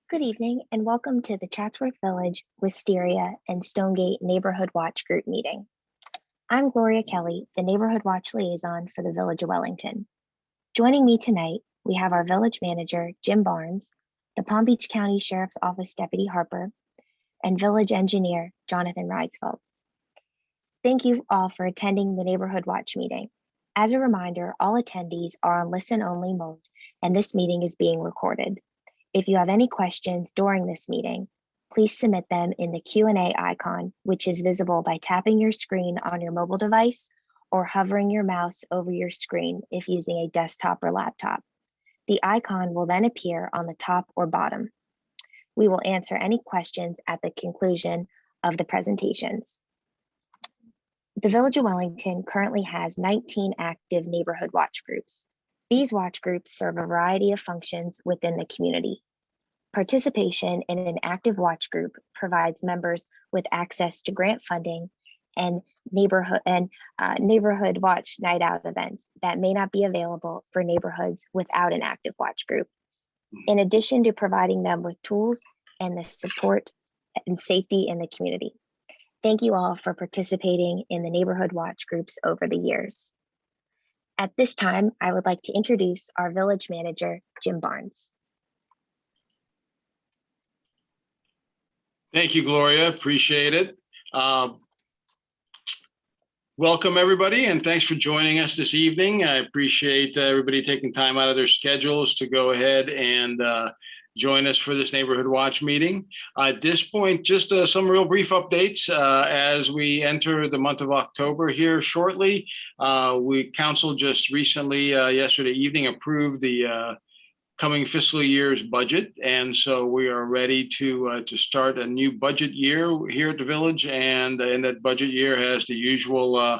Good evening and welcome to the Chatsworth Village, Wisteria, and Stonegate Neighborhood Watch Group meeting. I'm Gloria Kelly, the Neighborhood Watch Liaison for the Village of Wellington. Joining me tonight, we have our Village Manager, Jim Barnes, the Palm Beach County Sheriff's Office Deputy Harper, and Village Engineer, Jonathan Reidsfeld. Thank you all for attending the Neighborhood Watch meeting. As a reminder, all attendees are on listen-only mode, and this meeting is being recorded. If you have any questions during this meeting, please submit them in the Q&A icon, which is visible by tapping your screen on your mobile device or hovering your mouse over your screen if using a desktop or laptop. The icon will then appear on the top or bottom. We will answer any questions at the conclusion of the presentations. The Village of Wellington currently has 19 active neighborhood watch groups. These watch groups serve a variety of functions within the community. Participation in an active watch group provides members with access to grant funding and neighborhood watch night out events that may not be available for neighborhoods without an active watch group, in addition to providing them with tools and the support and safety in the community. Thank you all for participating in the neighborhood watch groups over the years. At this time, I would like to introduce our village manager, Jim Barnes. Thank you, Gloria. Appreciate it. Welcome, everybody, and thanks for joining us this evening. I appreciate everybody taking time out of their schedules to go ahead and join us for this Neighborhood Watch meeting. At this point, just some real brief updates as we enter the month of October here shortly. Council just recently, yesterday evening, approved the coming fiscal year's budget, and so we are ready to start a new budget year here at the village. And in that budget year has the usual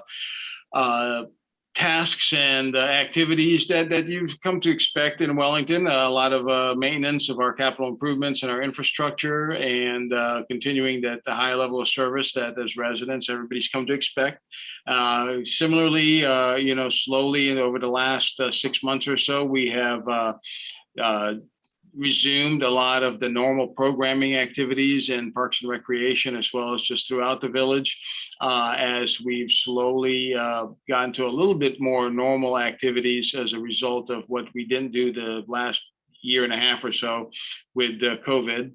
tasks and activities that you've come to expect in Wellington. A lot of maintenance of our capital improvements and our infrastructure, and continuing the high level of service that as residents everybody's come to expect. Similarly, slowly and over the last 6 months or so, we have resumed a lot of the normal programming activities in Parks and Recreation, as well as just throughout the village, as we've slowly gotten to a little bit more normal activities as a result of what we didn't do the last year and a half or so with COVID.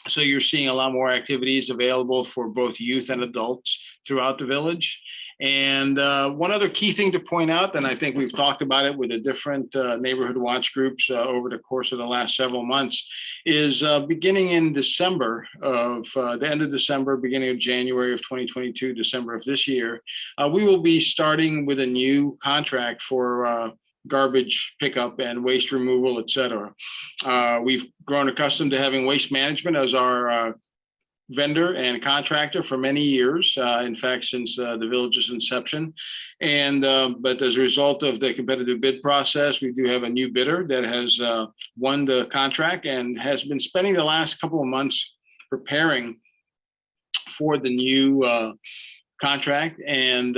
So you're seeing a lot more activities available for both youth and adults throughout the village. And one other key thing to point out, and I think we've talked about it with the different neighborhood watch groups over the course of the last several months, is beginning in December of the end of December, beginning of January of 2022, December of this year, we will be starting with a new contract for garbage pickup and waste removal, et cetera. We've grown accustomed to having Waste Management as our vendor and contractor for many years, in fact, since the village's inception. And but as a result of the competitive bid process, we do have a new bidder that has won the contract and has been spending the last couple of months preparing for the new contract. And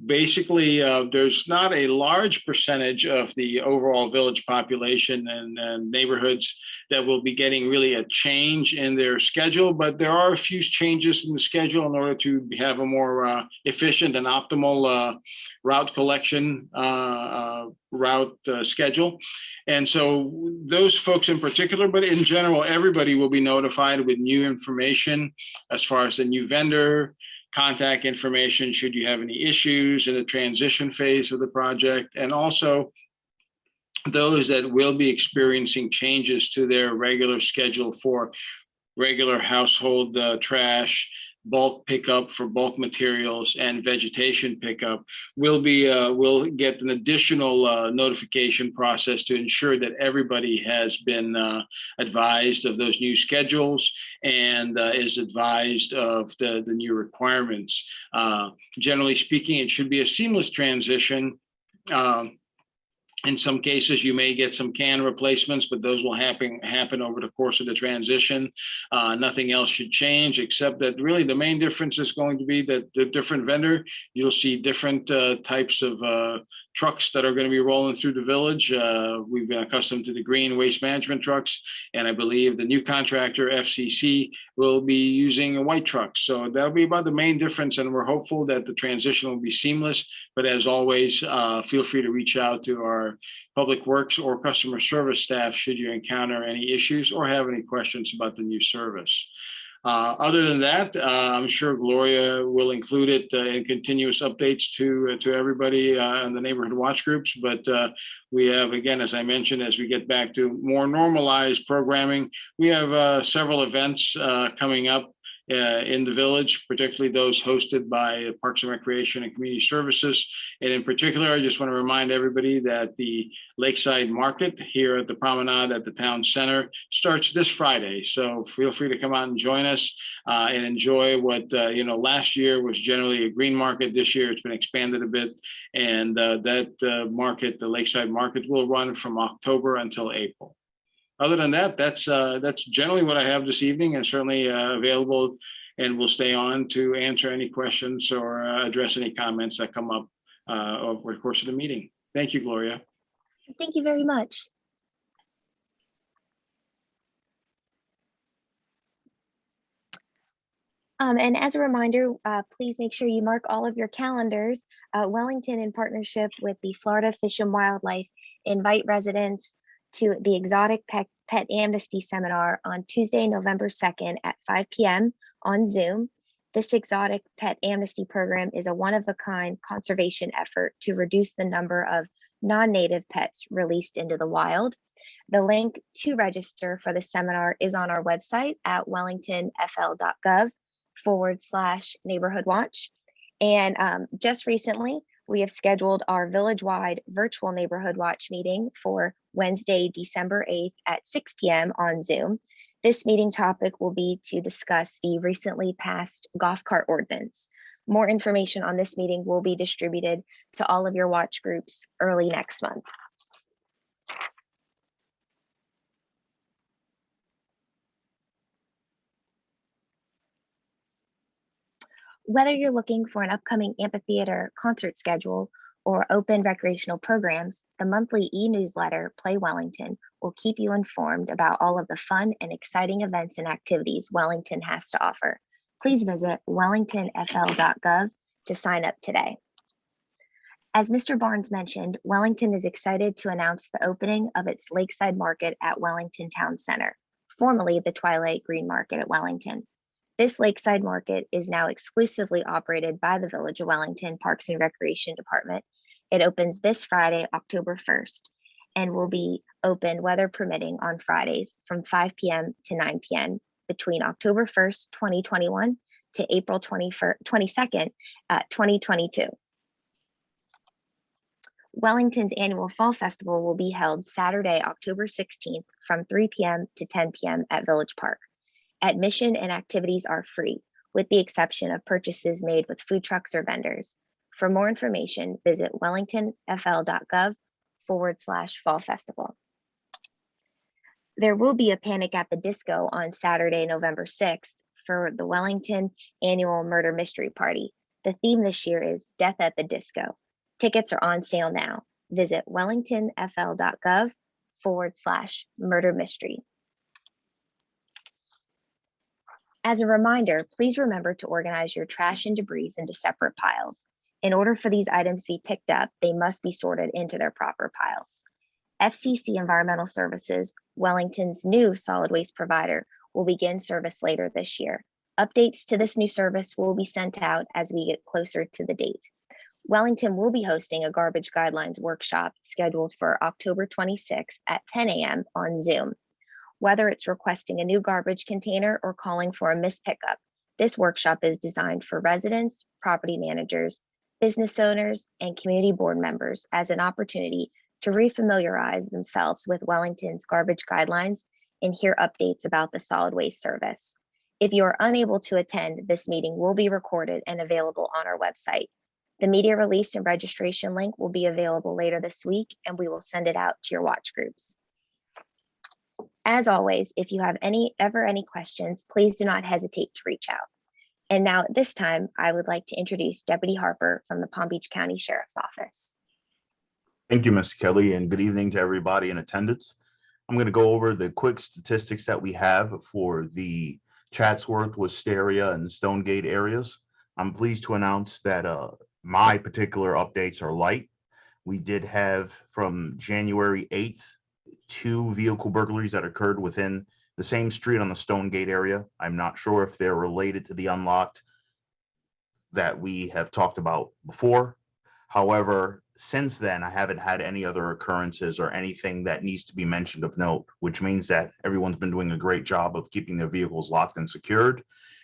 basically, there's not a large percentage of the overall village population and neighborhoods that will be getting really a change in their schedule, but there are a few changes in the schedule in order to have a more efficient and optimal route collection route schedule. And so those folks in particular, but in general, everybody will be notified with new information as far as the new vendor, contact information should you have any issues in the transition phase of the project, and also those that will be experiencing changes to their regular schedule for regular household trash, bulk pickup for bulk materials, and vegetation pickup will get an additional notification process to ensure that everybody has been advised of those new schedules and is advised of the new requirements. Generally speaking, it should be a seamless transition. In some cases, you may get some can replacements, but those will happen over the course of the transition. Nothing else should change, except that really the main difference is going to be that the different vendor, you'll see different types of trucks that are going to be rolling through the village. We've been accustomed to the green waste management trucks, and I believe the new contractor, FCC, will be using white trucks. So that'll be about the main difference, and we're hopeful that the transition will be seamless. But as always, feel free to reach out to our Public Works or customer service staff should you encounter any issues or have any questions about the new service. Other than that, I'm sure Gloria will include it in continuous updates to everybody in the neighborhood watch groups. But we have, again, as I mentioned, as we get back to more normalized programming, we have several events coming up in the village, particularly those hosted by Parks and Recreation and Community Services. And in particular, I just want to remind everybody that the Lakeside Market here at the Promenade at the Town Center starts this Friday. So feel free to come out and join us and enjoy what, last year was generally a green market. This year it's been expanded a bit. And that market, the Lakeside Market, will run from October until April. Other than that, that's generally what I have this evening, and certainly available and will stay on to answer any questions or address any comments that come up over the course of the meeting. Thank you, Gloria. Thank you very much. And as a reminder, please make sure you mark all of your calendars. Wellington, in partnership with the Florida Fish and Wildlife, invite residents to the Exotic Pet Amnesty Seminar on Tuesday, November 2nd at 5 p.m. on Zoom. This Exotic Pet Amnesty program is a one-of-a-kind conservation effort to reduce the number of non-native pets released into the wild. The link to register for the seminar is on our website at wellingtonfl.gov/neighborhood watch. And just recently, we have scheduled our village-wide virtual neighborhood watch meeting for Wednesday, December 8th at 6 p.m. on Zoom. This meeting topic will be to discuss the recently passed golf cart ordinance. More information on this meeting will be distributed to all of your watch groups early next month. Whether you're looking for an upcoming amphitheater concert schedule or open recreational programs, the monthly e-newsletter Play Wellington will keep you informed about all of the fun and exciting events and activities Wellington has to offer. Please visit wellingtonfl.gov to sign up today. As Mr. Barnes mentioned, Wellington is excited to announce the opening of its Lakeside Market at Wellington Town Center, formerly the Twilight Green Market at Wellington. This Lakeside Market is now exclusively operated by the Village of Wellington Parks and Recreation Department. It opens this Friday, October 1st, and will be open, weather permitting, on Fridays from 5 p.m. to 9 p.m. between October 1st, 2021 to April 22nd, 2022. Wellington's annual Fall Festival will be held Saturday, October 16th from 3 p.m. to 10 p.m. at Village Park. Admission and activities are free, with the exception of purchases made with food trucks or vendors. For more information, visit wellingtonfl.gov/Fall Festival. There will be a Panic at the Disco on Saturday, November 6th for the Wellington Annual Murder Mystery Party. The theme this year is Death at the Disco. Tickets are on sale now. Visit wellingtonfl.gov/murder mystery. As a reminder, please remember to organize your trash and debris into separate piles. In order for these items to be picked up, they must be sorted into their proper piles. FCC Environmental Services, Wellington's new solid waste provider, will begin service later this year. Updates to this new service will be sent out as we get closer to the date. Wellington will be hosting a garbage guidelines workshop scheduled for October 26th at 10 a.m. on Zoom. Whether it's requesting a new garbage container or calling for a missed pickup, this workshop is designed for residents, property managers, business owners, and community board members as an opportunity to refamiliarize themselves with Wellington's garbage guidelines and hear updates about the solid waste service. If you are unable to attend, this meeting will be recorded and available on our website. The media release and registration link will be available later this week, and we will send it out to your watch groups. As always, if you have any questions, please do not hesitate to reach out. And now at this time, I would like to introduce Deputy Harper from the Palm Beach County Sheriff's Office. Thank you, Ms. Kelly, and good evening to everybody in attendance. I'm going to go over the quick statistics that we have for the Chatsworth, Wisteria, and Stonegate areas. I'm pleased to announce that my particular updates are light. We did have from January 8th, 2 vehicle burglaries that occurred within the same street on the Stonegate area. I'm not sure if they're related to the unlocked that we have talked about before. However, since then, I haven't had any other occurrences or anything that needs to be mentioned of note, which means that everyone's been doing a great job of keeping their vehicles locked and secured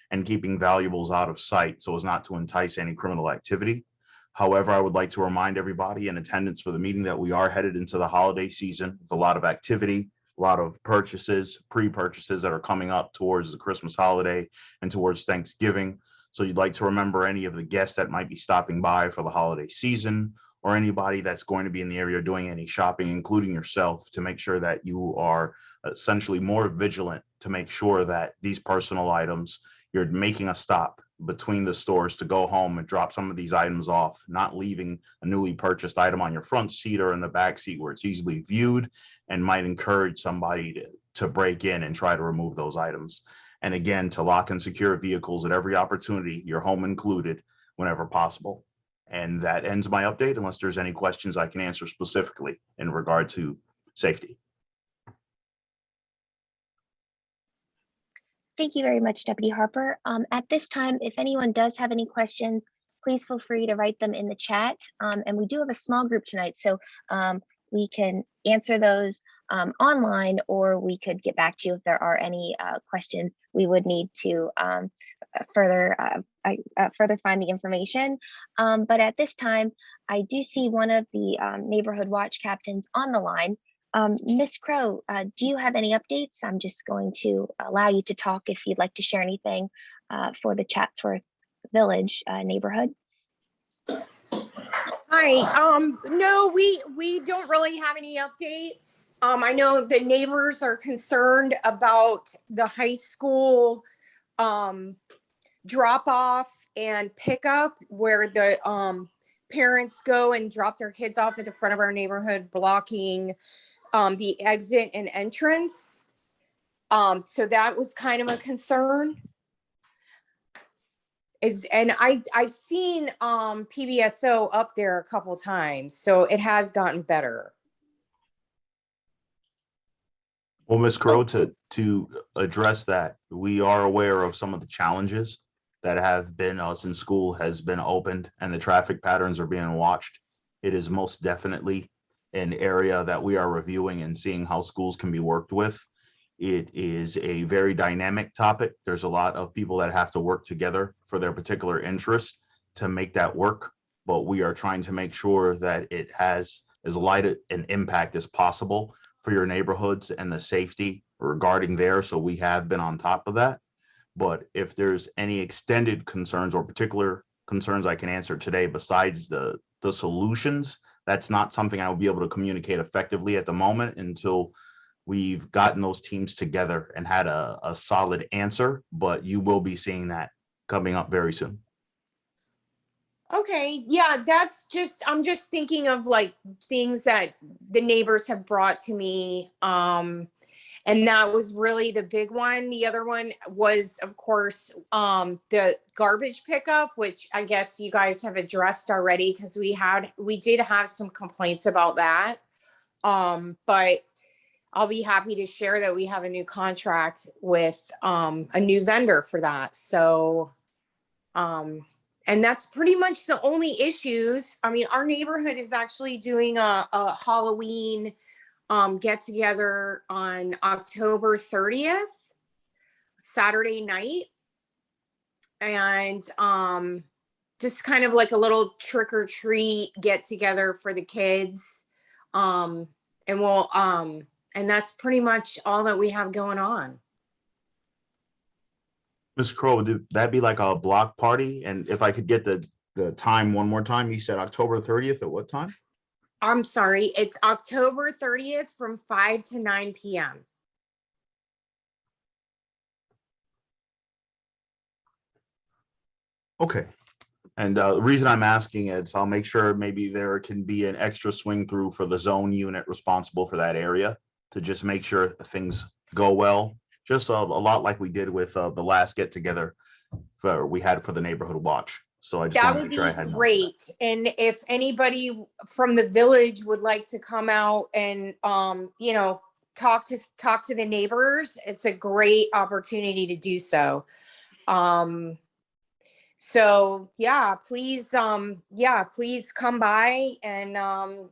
and keeping valuables out of sight so as not to entice any criminal activity. However, I would like to remind everybody in attendance for the meeting that we are headed into the holiday season with a lot of activity, a lot of purchases, pre-purchases that are coming up towards the Christmas holiday and towards Thanksgiving. So you'd like to remember any of the guests that might be stopping by for the holiday season, or anybody that's going to be in the area doing any shopping, including yourself, to make sure that you are essentially more vigilant to make sure that these personal items, you're making a stop between the stores to go home and drop some of these items off, not leaving a newly purchased item on your front seat or in the back seat where it's easily viewed and might encourage somebody to break in and try to remove those items. And again, to lock and secure vehicles at every opportunity, your home included, whenever possible. And that ends my update, unless there's any questions I can answer specifically in regard to safety. Thank you very much, Deputy Harper. At this time, if anyone does have any questions, please feel free to write them in the chat. And we do have a small group tonight, so we can answer those online, or we could get back to you if there are any questions we would need to further find the information. But at this time, I do see one of the neighborhood watch captains on the line. Ms. Crow, do you have any updates? I'm just going to allow you to talk if you'd like to share anything for the Chatsworth Village neighborhood. Hi. No, we don't really have any updates. I know the neighbors are concerned about the high school drop off and pickup, where the parents go and drop their kids off at the front of our neighborhood, blocking the exit and entrance. So that was kind of a concern. And I've seen PBSO up there a couple times, so it has gotten better. Well, Ms. Crow, to address that, we are aware of some of the challenges that have been since school has been opened and the traffic patterns are being watched. It is most definitely an area that we are reviewing and seeing how schools can be worked with. It is a very dynamic topic. There's a lot of people that have to work together for their particular interests to make that work, but we are trying to make sure that it has as light an impact as possible for your neighborhoods and the safety regarding there. So we have been on top of that. But if there's any extended concerns or particular concerns I can answer today besides the solutions, that's not something I will be able to communicate effectively at the moment until we've gotten those teams together and had a solid answer, but you will be seeing that coming up very soon. Okay, yeah, I'm just thinking of like things that the neighbors have brought to me. And that was really the big one. The other one was, of course, the garbage pickup, which I guess you guys have addressed already, because we did have some complaints about that. But I'll be happy to share that we have a new contract with a new vendor for that. So, and that's pretty much the only issues. I mean, our neighborhood is actually doing a Halloween get together on October 30th, Saturday night. And just kind of like a little trick or treat get together for the kids. And we'll, and that's pretty much all that we have going on. Ms. Crow, would that be like a block party? And if I could get the time one more time, you said October 30th at what time? I'm sorry, it's October 30th from 5 to 9 p.m. Okay, And the reason I'm asking is I'll make sure maybe there can be an extra swing through for the zone unit responsible for that area to just make sure things go well. Just a lot like we did with the last get together we had for the neighborhood watch. So I just That want to would make sure I be had notes of that. great. And if anybody from the village would like to come out and, you know, talk to the neighbors, it's a great opportunity to do so. So yeah, please come by and,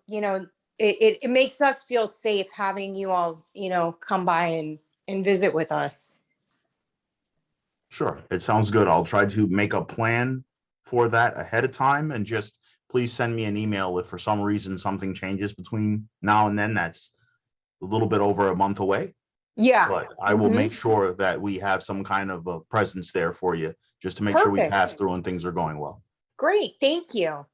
you know, it makes us feel safe having you all, you know, come by and visit with us. Sure, it sounds good. I'll try to make a plan for that ahead of time, and just please send me an email if for some reason something changes between now and then. That's a little bit over a month away, Yeah. but I will make sure that we have some kind of a presence there for you, just to make sure we Perfect. pass through and things are going well. Great. Thank you.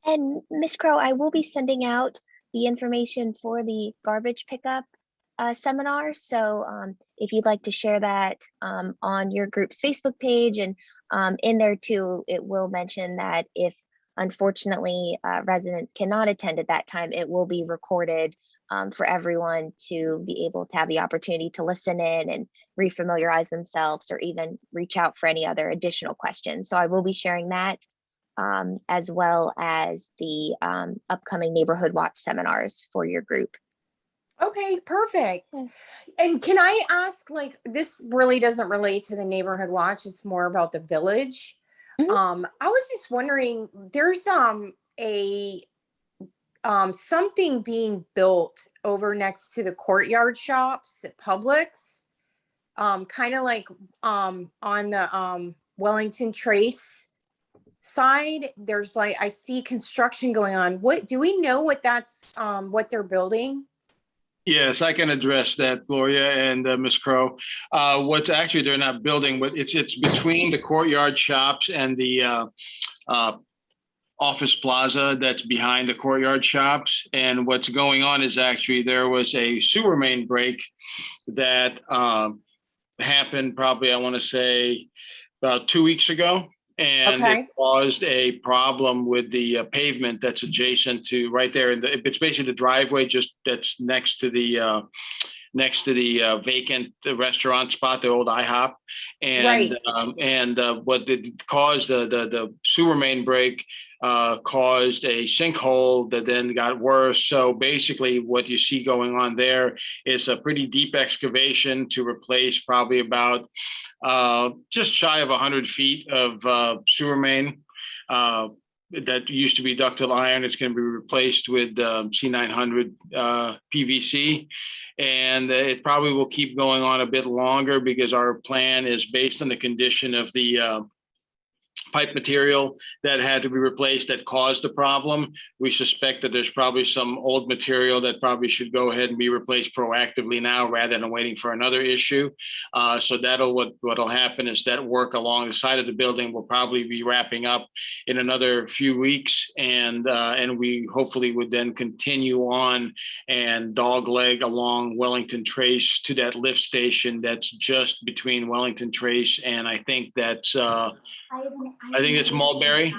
And Ms. Crow, I will be sending out the information for the garbage pickup seminar. So if you'd like to share that on your group's Facebook page, and in there too, it will mention that if unfortunately residents cannot attend at that time, it will be recorded for everyone to be able to have the opportunity to listen in and refamiliarize themselves, or even reach out for any other additional questions. So I will be sharing that, as well as the upcoming neighborhood watch seminars for your group. Okay, perfect. Yeah. And can I ask, like, this really doesn't relate to the neighborhood watch, it's more about the village. Mhm. I was just wondering, there's a something being built over next to the courtyard shops at Publix, kind of like on the Wellington Trace side. There's like, I see construction going on. What do we know what that's what they're building? Yes, I can address that, Gloria and Ms. Crow. What's actually, they're not building, but it's between the courtyard shops and the office plaza that's behind the courtyard shops. And what's going on is actually there was a sewer main break that happened probably, I want to say, about 2 weeks ago. And Okay. it caused a problem with the pavement that's adjacent to right there. And it's basically the driveway just that's next to the vacant restaurant spot, the old IHOP. Right. And what did cause the sewer main break caused a sinkhole that then got worse. So basically what you see going on there is a pretty deep excavation to replace probably about just shy of 100 feet of sewer main. That used to be ductile iron. It's going to be replaced with C900 PVC. And it probably will keep going on a bit longer because our plan is based on the condition of the pipe material that had to be replaced that caused the problem. We suspect that there's probably some old material that probably should go ahead and be replaced proactively now rather than waiting for another issue. So what'll happen is that work along the side of the building will probably be wrapping up in another few weeks, and we hopefully would then continue on and dogleg along Wellington Trace to that lift station that's just between Wellington Trace and I think that's I think it's Mulberry.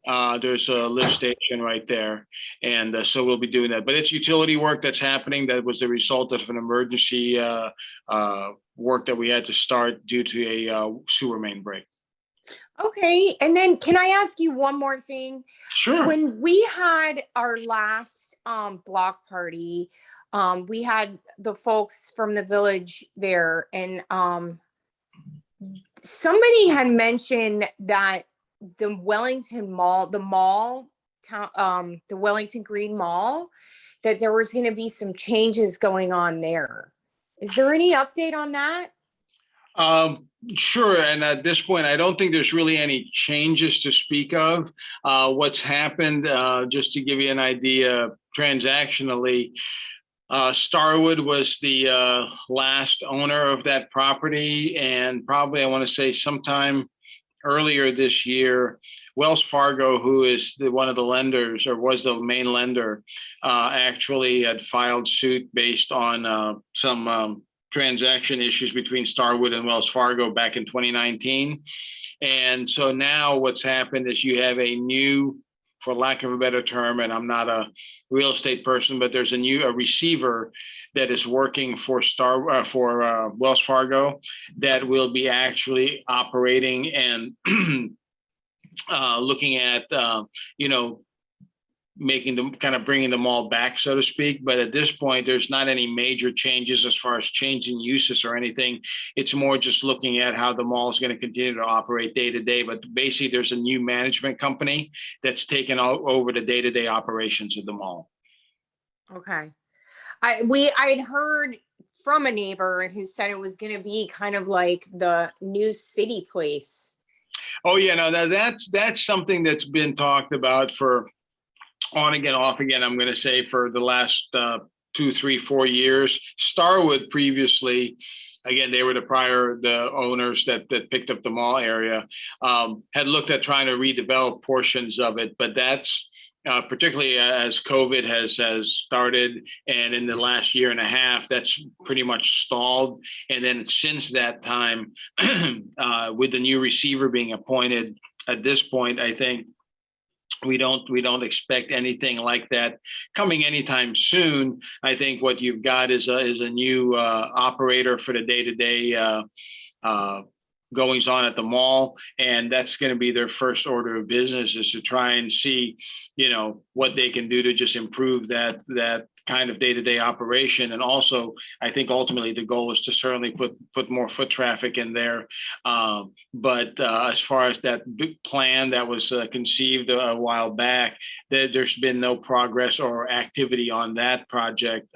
There's a lift station right there. And so we'll be doing that. But it's utility work that's happening. That was the result of an emergency work that we had to start due to a sewer main break. Okay. And then can I ask you one more thing? Sure. When we had our last block party, we had the folks from the village there, and somebody had mentioned that the Wellington Mall, the Wellington Green Mall, that there was going to be some changes going on there. Is there any update on that? Sure. And at this point, I don't think there's really any changes to speak of. What's happened, just to give you an idea, transactionally, Starwood was the last owner of that property, and probably I want to say sometime earlier this year, Wells Fargo, who is one of the lenders or was the main lender, actually had filed suit based on some transaction issues between Starwood and Wells Fargo back in 2019. And so now what's happened is you have a new, for lack of a better term, and I'm not a real estate person, but there's a receiver that is working for Wells Fargo that will be actually operating and looking at making them kind of bringing them all back, so to speak. But at this point, there's not any major changes as far as changing uses or anything. It's more just looking at how the mall is going to continue to operate day to day. But basically, there's a new management company that's taken over the day-to-day operations of the mall. Okay. I'd heard from a neighbor who said it was going to be kind of like the new city place. Oh yeah, no, that's something that's been talked about for on again, off again, I'm going to say for the last 2, 3, 4 years. Starwood previously, again, they were the owners that picked up the mall area, had looked at trying to redevelop portions of it, but that's particularly as COVID has started, and in the last year and a half, that's pretty much stalled. And then since that time, with the new receiver being appointed, at this point, I think we don't expect anything like that coming anytime soon. I think what you've got is a new operator for the day-to-day goings on at the mall, and that's going to be their first order of business, is to try and see, what they can do to just improve that kind of day-to-day operation. And also, I think ultimately the goal is to certainly put more foot traffic in there. But as far as that big plan that was conceived a while back, there's been no progress or activity on that project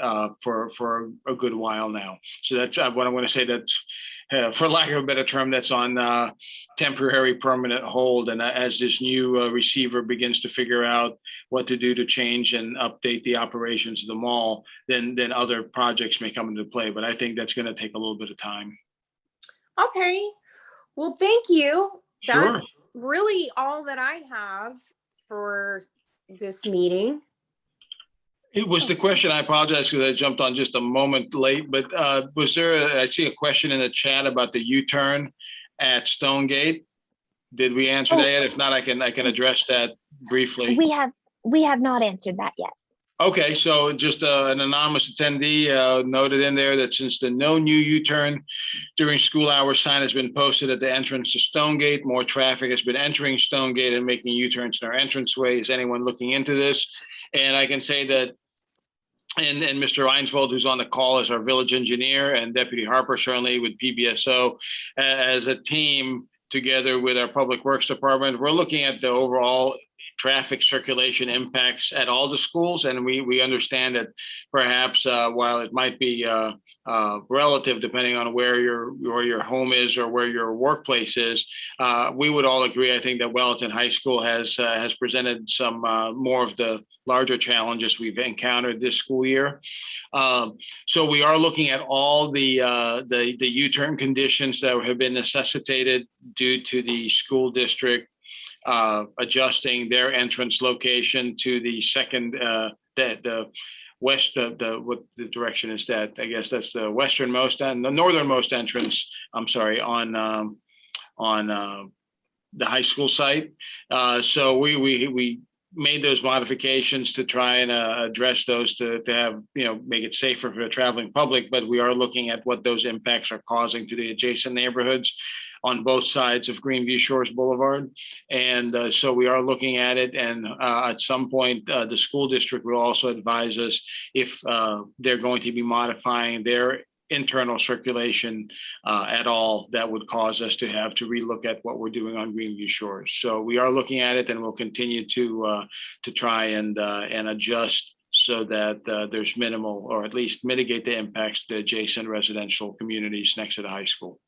for a good while now. So that's what I'm going to say. That's for lack of a better term, that's on temporary permanent hold. And as this new receiver begins to figure out what to do to change and update the operations of the mall, then other projects may come into play. But I think that's going to take a little bit of time. Okay. Well, thank you. Sure. That's really all that I have for this meeting. It was the question. I apologize because I jumped on just a moment late, but was there, I see a question in the chat about the U-turn at Stonegate. Did we answer that yet? If not, I can address that briefly. We have not answered that yet. Okay, so just an anonymous attendee noted in there that since the no new U-turn during school hours sign has been posted at the entrance to Stonegate, more traffic has been entering Stonegate and making U-turns in our entranceway. Is anyone looking into this? And I can say that, and Mr. Reinsvold, who's on the call, is our village engineer, and Deputy Harper certainly with PBSO as a team together with our Public Works Department. We're looking at the overall traffic circulation impacts at all the schools, and we understand that perhaps while it might be relative depending on where your home is or where your workplace is, we would all agree, I think, that Wellington High School has presented some more of the larger challenges we've encountered this school year. So we are looking at all the U-turn conditions that have been necessitated due to the school district adjusting their entrance location to the second, the west, what the direction is that? I guess that's the westernmost and the northernmost entrance, I'm sorry, on the high school site. So we made those modifications to try and address those to have, make it safer for the traveling public, but we are looking at what those impacts are causing to the adjacent neighborhoods on both sides of Greenview Shores Boulevard. And so we are looking at it, and at some point, the school district will also advise us if they're going to be modifying their internal circulation at all that would cause us to have to relook at what we're doing on Greenview Shores. So we are looking at it, and we'll continue to try and adjust so that there's minimal, or at least mitigate the impacts to the adjacent residential communities next to the high school.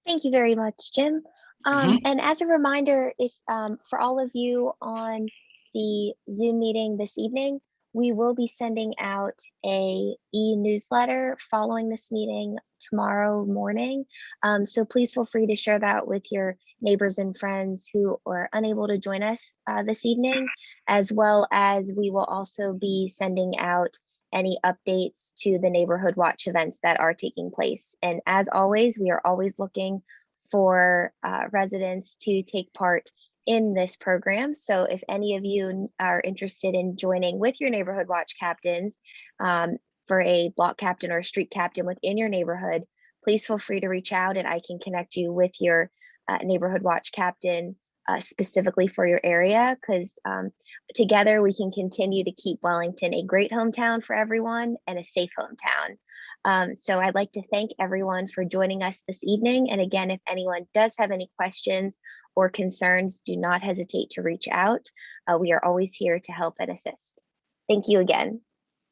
Thank you very much, Jim. And as a reminder, if for all of you on the Zoom meeting this evening, we will be sending out a e-newsletter following this meeting tomorrow morning. So please feel free to share that with your neighbors and friends who are unable to join us this evening, as well as we will also be sending out any updates to the neighborhood watch events that are taking place. And as always, we are always looking for residents to take part in this program. So if any of you are interested in joining with your neighborhood watch captains for a block captain or a street captain within your neighborhood, please feel free to reach out and I can connect you with your neighborhood watch captain specifically for your area, because together we can continue to keep Wellington a great hometown for everyone and a safe hometown. So I'd like to thank everyone for joining us this evening. And again, if anyone does have any questions or concerns, do not hesitate to reach out. We are always here to help and assist. Thank you again.